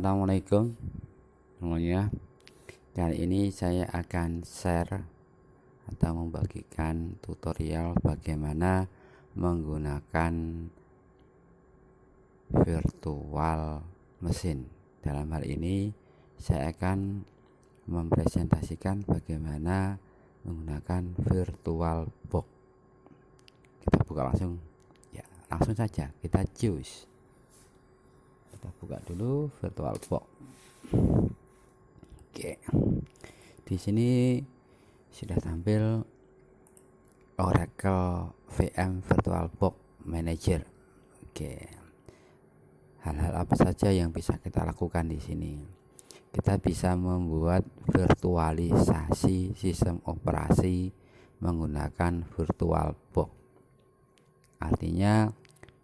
Assalamualaikum semuanya. Kali ini saya akan share atau membagikan tutorial bagaimana menggunakan virtual machine. Dalam hal ini saya akan mempresentasikan bagaimana menggunakan virtual box. Kita buka langsung saja, kita choose. Kita buka dulu virtual box. Oke. Di sini sudah tampil Oracle VM Virtual Box Manager. Oke. Hal-hal apa saja yang bisa kita lakukan di sini? Kita bisa membuat virtualisasi sistem operasi menggunakan virtual box. Artinya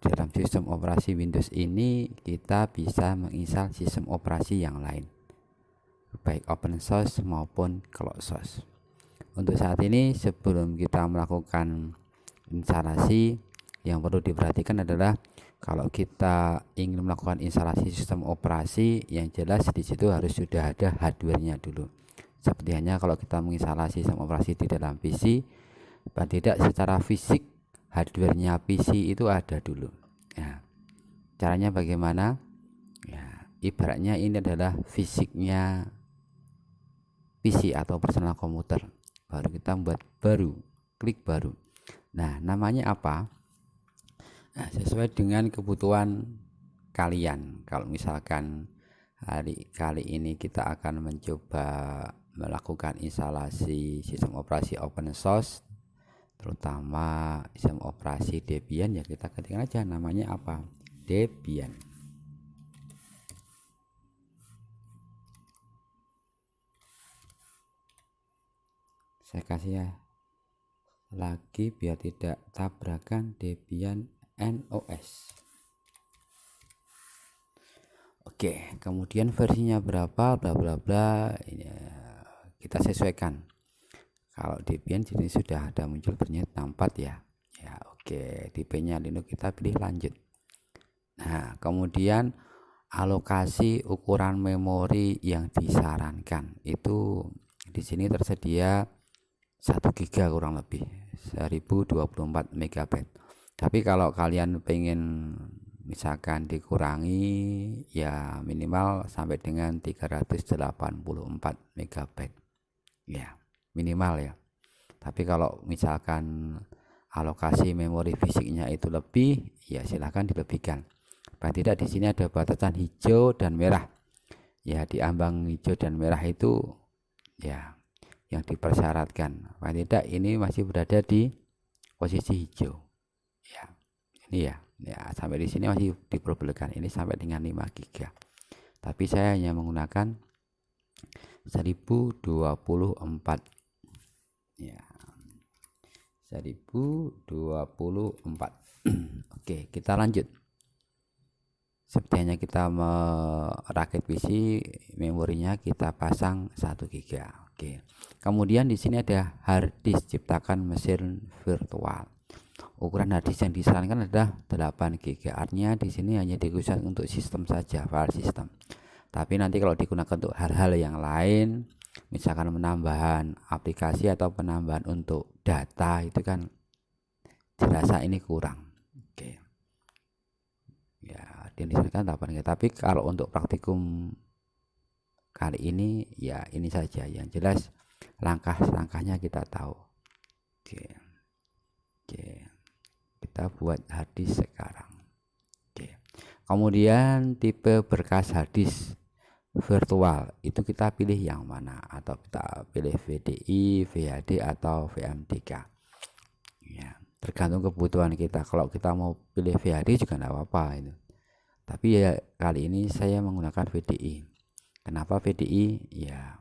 dalam sistem operasi Windows ini kita bisa menginstal sistem operasi yang lain, baik open source maupun closed source. Untuk saat ini, sebelum kita melakukan instalasi, yang perlu diperhatikan adalah kalau kita ingin melakukan instalasi sistem operasi, yang jelas di situ harus sudah ada hardware-nya dulu. Seperti hanya kalau kita menginstalasi sistem operasi di dalam PC, paling tidak secara fisik hardware-nya PC itu ada dulu. Ya, caranya bagaimana? Ya, ibaratnya ini adalah fisiknya PC atau personal komputer. Baru kita buat baru, klik baru. Nah, namanya apa? Nah, sesuai dengan kebutuhan kalian. Kalau misalkan kali ini kita akan mencoba melakukan instalasi sistem operasi open source, terutama sistem operasi Debian, ya kita ketikkan aja namanya apa, Debian. Saya kasih ya lagi biar tidak tabrakan, Debian NOS. Oke, kemudian versinya berapa, bla bla bla, ini kita sesuaikan. Kalau Debian sini sudah ada muncul ternyata 4 ya. Ya, oke, tipenya Linux kita pilih lanjut. Nah, kemudian alokasi ukuran memori yang disarankan itu di sini tersedia 1 GB kurang lebih 1024 MB. Tapi kalau kalian pengen misalkan dikurangi, ya minimal sampai dengan 384 MB. Ya, minimal ya. Tapi kalau misalkan alokasi memori fisiknya itu lebih, ya silahkan dilebihkan. Paling tidak di sini ada batasan hijau dan merah. Ya, di ambang hijau dan merah itu ya yang dipersyaratkan. Paling tidak ini masih berada di posisi hijau. Ya, ini ya. Ya, sampai di sini masih diperbolehkan. Ini sampai dengan 5 GB. Tapi saya hanya menggunakan 1024. Ya, 1024. Oke, kita lanjut. Seperti hanya kita merakit PC, memorinya kita pasang 1 GB. Oke. Kemudian di sini ada hard disk, ciptakan mesin virtual. Ukuran hard disk yang disarankan adalah 8 GB. Artinya di sini hanya dikhususkan untuk sistem saja, file system. Tapi nanti kalau digunakan untuk hal-hal yang lain, misalkan penambahan aplikasi atau penambahan untuk data, itu kan dirasa ini kurang. Oke. Ya, disarankan 8 GB. Tapi kalau untuk praktikum kali ini ya ini saja, yang jelas langkah-langkahnya kita tahu. Oke. Kita buat hard disk sekarang. Oke. Kemudian tipe berkas hard disk virtual itu kita pilih yang mana, atau kita pilih VDI, VHD atau VMDK. Ya, tergantung kebutuhan kita. Kalau kita mau pilih VHD juga tidak apa-apa itu. Tapi ya kali ini saya menggunakan VDI. Kenapa VDI? Ya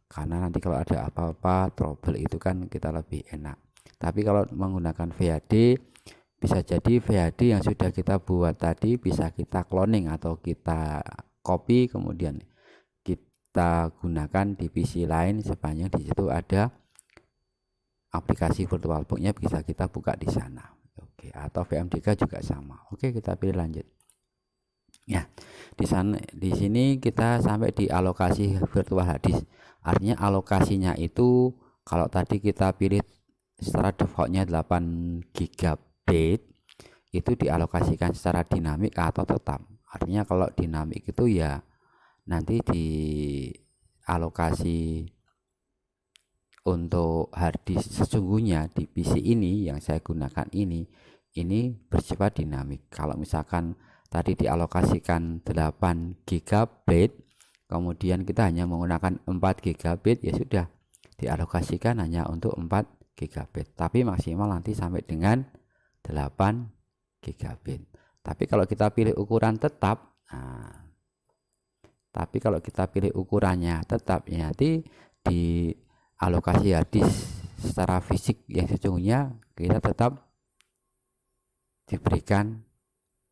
karena nanti kalau ada apa-apa trouble itu kan kita lebih enak. Tapi kalau menggunakan VHD, bisa jadi VHD yang sudah kita buat tadi bisa kita cloning atau kita copy, kemudian kita gunakan di PC lain, sepanjang di situ ada aplikasi VirtualBox-nya bisa kita buka di sana. Oke, atau VMDK juga sama. Oke, kita pilih lanjut. Ya, di sini kita sampai di alokasi virtual hard disk. Artinya alokasinya itu kalau tadi kita pilih secara defaultnya 8 GB, itu dialokasikan secara dinamik atau tetap. Artinya kalau dinamik itu ya nanti di alokasi untuk hard disk sesungguhnya di PC ini yang saya gunakan ini bersifat dinamik. Kalau misalkan tadi dialokasikan 8 GB, kemudian kita hanya menggunakan 4 GB, ya sudah dialokasikan hanya untuk 4 GB, tapi maksimal nanti sampai dengan 8 GB. Tapi kalau kita pilih ukuran tetap, tapi kalau kita pilih ukurannya tetap, ya nanti di alokasi hard disk secara fisik yang sesungguhnya kita tetap diberikan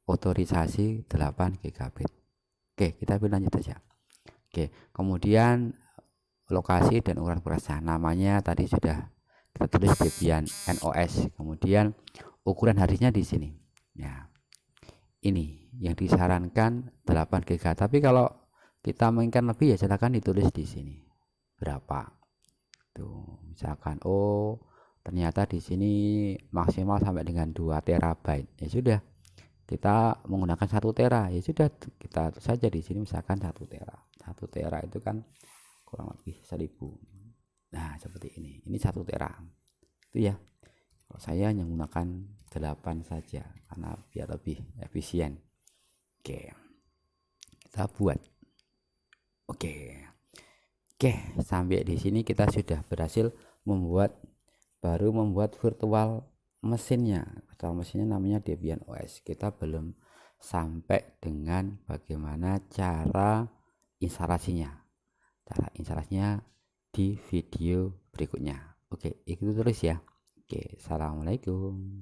otorisasi 8 GB. Oke, kita lanjut saja. Oke, kemudian lokasi dan ukuran prosesor, namanya tadi sudah kita tulis Debian NOS. Kemudian ukuran harddisknya di sini. Ya, ini yang disarankan 8 GB. Tapi kalau kita menginginkan lebih ya silakan ditulis di sini berapa. Tuh, misalkan ternyata di sini maksimal sampai dengan 2 terabyte. Ya sudah, kita menggunakan 1 tera. Ya sudah, kita saja di sini misalkan 1 tera. 1 tera itu kan kurang lebih 1000. Nah, seperti ini. Ini 1 tera. Itu ya. Kalau saya hanya menggunakan 8 saja karena biar lebih efisien. Oke. Kita buat. Oke, sampai di sini kita sudah berhasil membuat virtual mesinnya. Virtual mesinnya namanya Debian OS. Kita belum sampai dengan bagaimana cara instalasinya. Cara instalasinya di video berikutnya. Oke, itu terus ya. Oke, assalamualaikum.